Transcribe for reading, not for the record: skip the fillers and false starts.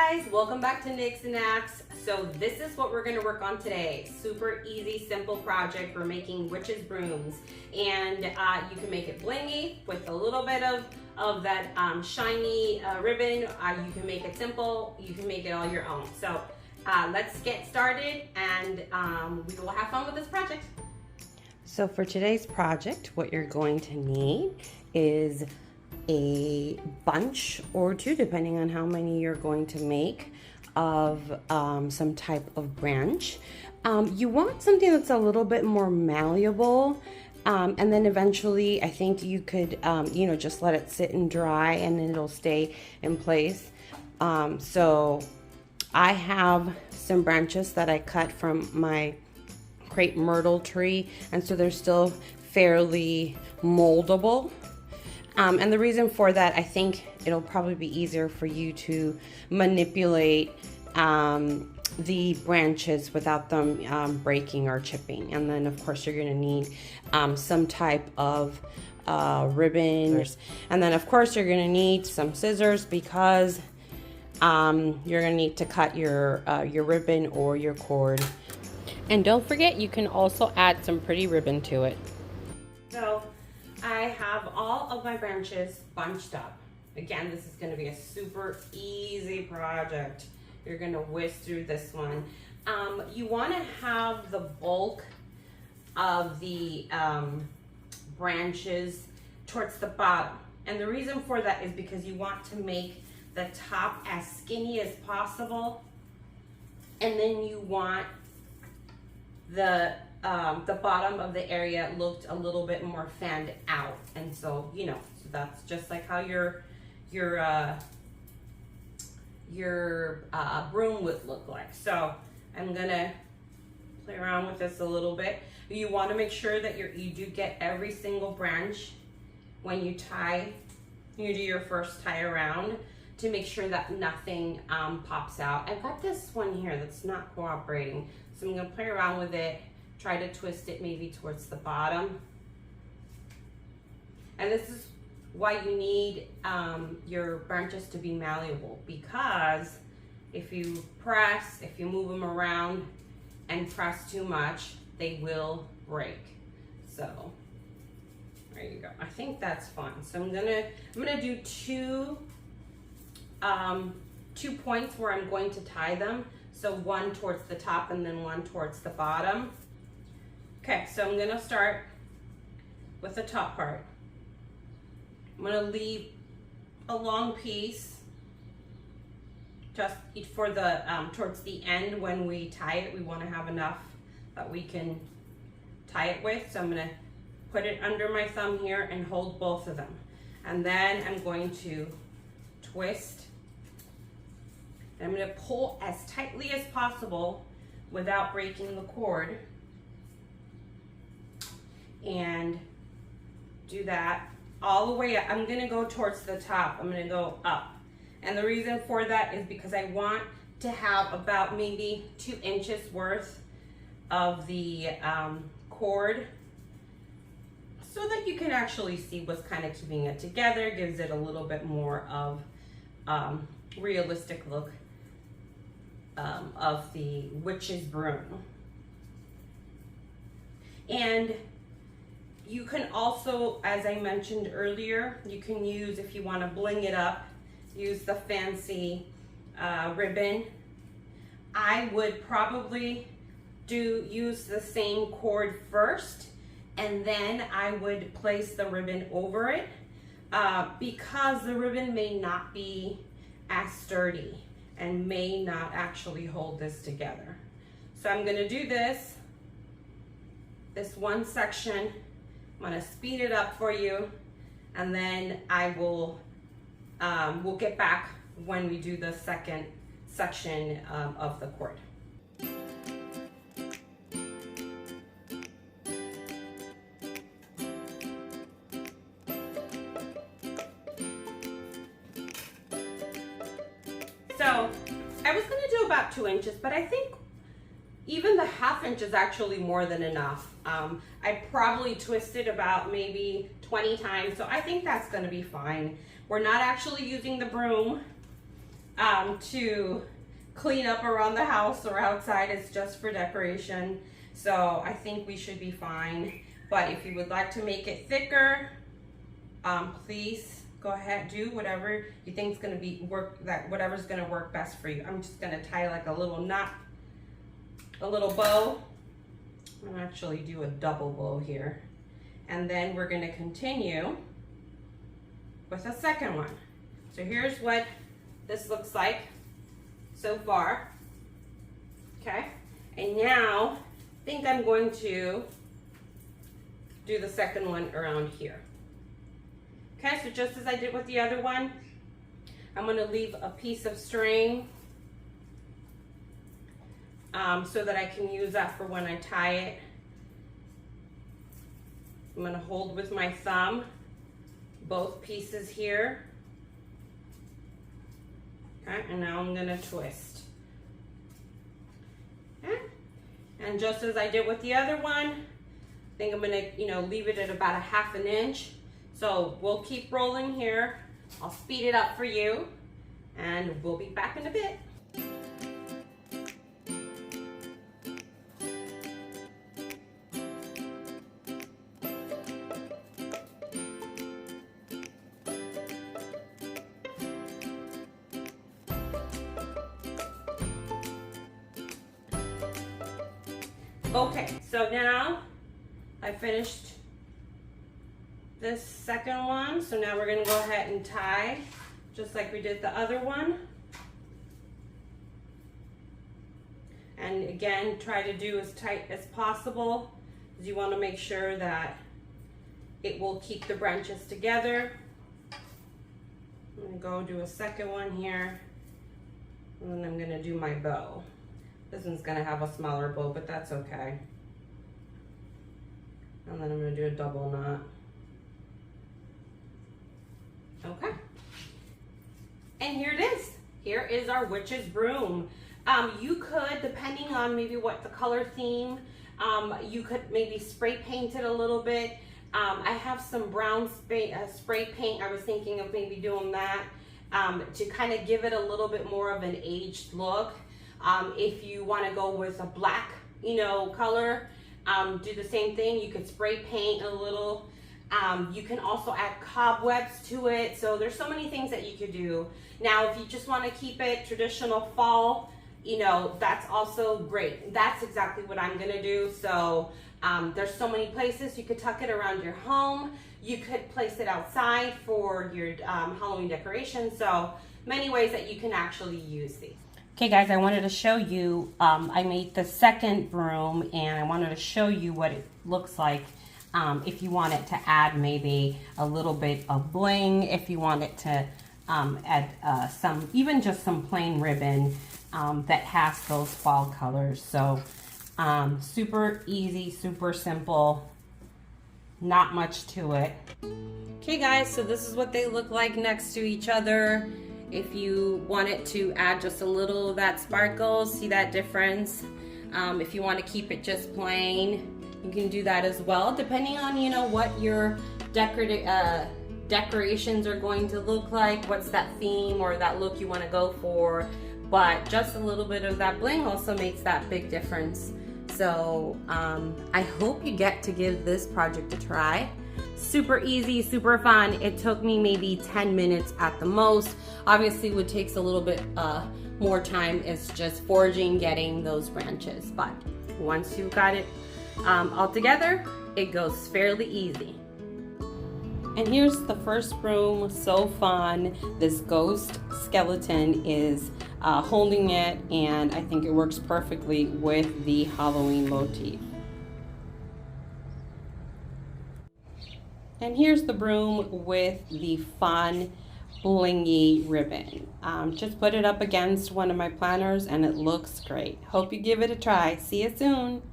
guys, welcome back to Knits and Knacks. So this is what we're going to work on today. Super easy, simple project. We're making witches brooms, and you can make it blingy with a little bit of that shiny ribbon. You can make it simple. You can make it all your own. So let's get started, and we will have fun with this project. So for today's project, what you're going to need is a bunch or two, depending on how many you're going to make, of some type of branch. You want something that's a little bit more malleable, and then eventually I think you could just let it sit and dry, and then it'll stay in place. So I have some branches that I cut from my crepe myrtle tree, and so they're still fairly moldable. And the reason for that, I think it'll probably be easier for you to manipulate the branches without them breaking or chipping. And then of course you're gonna need some type of ribbon. And then of course you're gonna need some scissors, because you're gonna need to cut your ribbon or your cord. And don't forget, you can also add some pretty ribbon to it. So I have all of my branches bunched up. Again, this is going to be a super easy project. You're going to whiz through this one. You want to have the bulk of the branches towards the bottom. And the reason for that is because you want to make the top as skinny as possible. And then you want the bottom of the area looked a little bit more fanned out, and so so that's just like how your broom would look like. So I'm gonna play around with this a little bit. You want to make sure that you do get every single branch when you do your first tie around, to make sure that nothing pops out. I've got this one here that's not cooperating, so I'm gonna play around with it. Try to twist it maybe towards the bottom. And this is why you need your branches to be malleable, because if you move them around and press too much, they will break. So there you go. I think that's fun. So I'm gonna do two points where I'm going to tie them. So one towards the top and then one towards the bottom. Okay, so I'm gonna start with the top part. I'm gonna leave a long piece just for the towards the end. When we tie it, we want to have enough that we can tie it with. So I'm gonna put it under my thumb here and hold both of them, and then I'm going to twist. I'm gonna pull as tightly as possible without breaking the cord, and do that all the way up. I'm gonna go towards the top. I'm gonna go up. And the reason for that is because I want to have about maybe 2 inches worth of the cord, so that you can actually see what's kind of keeping it together. Gives it a little bit more of realistic look of the witch's broom. And you can also, as I mentioned earlier, you can use, if you want to bling it up, use the fancy ribbon. I would probably use the same cord first, and then I would place the ribbon over it, because the ribbon may not be as sturdy and may not actually hold this together. So I'm going to do this one section. I'm going to speed it up for you, and then I will we'll get back when we do the second section of the cord. So I was going to do about 2 inches, but I think even the 1/2 inch is actually more than enough. I probably twisted about maybe 20 times, so I think that's going to be fine. We're not actually using the broom to clean up around the house or outside. It's just for decoration. So I think we should be fine. But if you would like to make it thicker, please go ahead, do whatever you think is gonna be whatever's gonna work best for you. I'm just gonna tie like a little knot, a little bow. I'll actually do a double bow here. And then we're gonna continue with a second one. So here's what this looks like so far. Okay, and now I think I'm going to do the second one around here. Okay, so just as I did with the other one, I'm gonna leave a piece of string so that I can use that for when I tie it. I'm gonna hold with my thumb both pieces here. Okay, and now I'm gonna twist. Okay. And just as I did with the other one, I think I'm gonna, leave it at about a ½ inch. So we'll keep rolling here. I'll speed it up for you, and we'll be back in a bit. Okay, so now I finished this second one. So now we're gonna go ahead and tie just like we did the other one. And again, try to do as tight as possible, because you want to make sure that it will keep the branches together. I'm gonna go do a second one here, and then I'm gonna do my bow. This one's gonna have a smaller bow, but that's okay. And then I'm gonna do a double knot. Okay. And here it is. Here is our witch's broom. You could, depending on maybe what the color theme, you could maybe spray paint it a little bit. I have some brown spray paint. I was thinking of maybe doing that to kind of give it a little bit more of an aged look. If you want to go with a black, color, do the same thing. You could spray paint a little. You can also add cobwebs to it. So there's so many things that you could do. Now, if you just want to keep it traditional fall, that's also great. That's exactly what I'm going to do. So there's so many places you could tuck it around your home. You could place it outside for your Halloween decorations. So many ways that you can actually use these. Okay guys, I wanted to show you, I made the second broom, and I wanted to show you what it looks like if you want it to add maybe a little bit of bling, if you want it to add even just some plain ribbon that has those fall colors. So super easy, super simple, not much to it. Okay guys, so this is what they look like next to each other. If you wanted to add just a little of that sparkle, see that difference? If you want to keep it just plain, you can do that as well, depending on what your decorations are going to look like, what's that theme or that look you want to go for. But just a little bit of that bling also makes that big difference. So I hope you get to give this project a try. Super easy, super fun. It took me maybe 10 minutes at the most. Obviously what takes a little bit more time is just forging, getting those branches. But once you've got it all together, it goes fairly easy. And here's the first broom. So fun. This ghost skeleton is holding it, and I think it works perfectly with the Halloween motif. And here's the broom with the fun blingy ribbon. Just put it up against one of my planners and it looks great. Hope you give it a try. See you soon.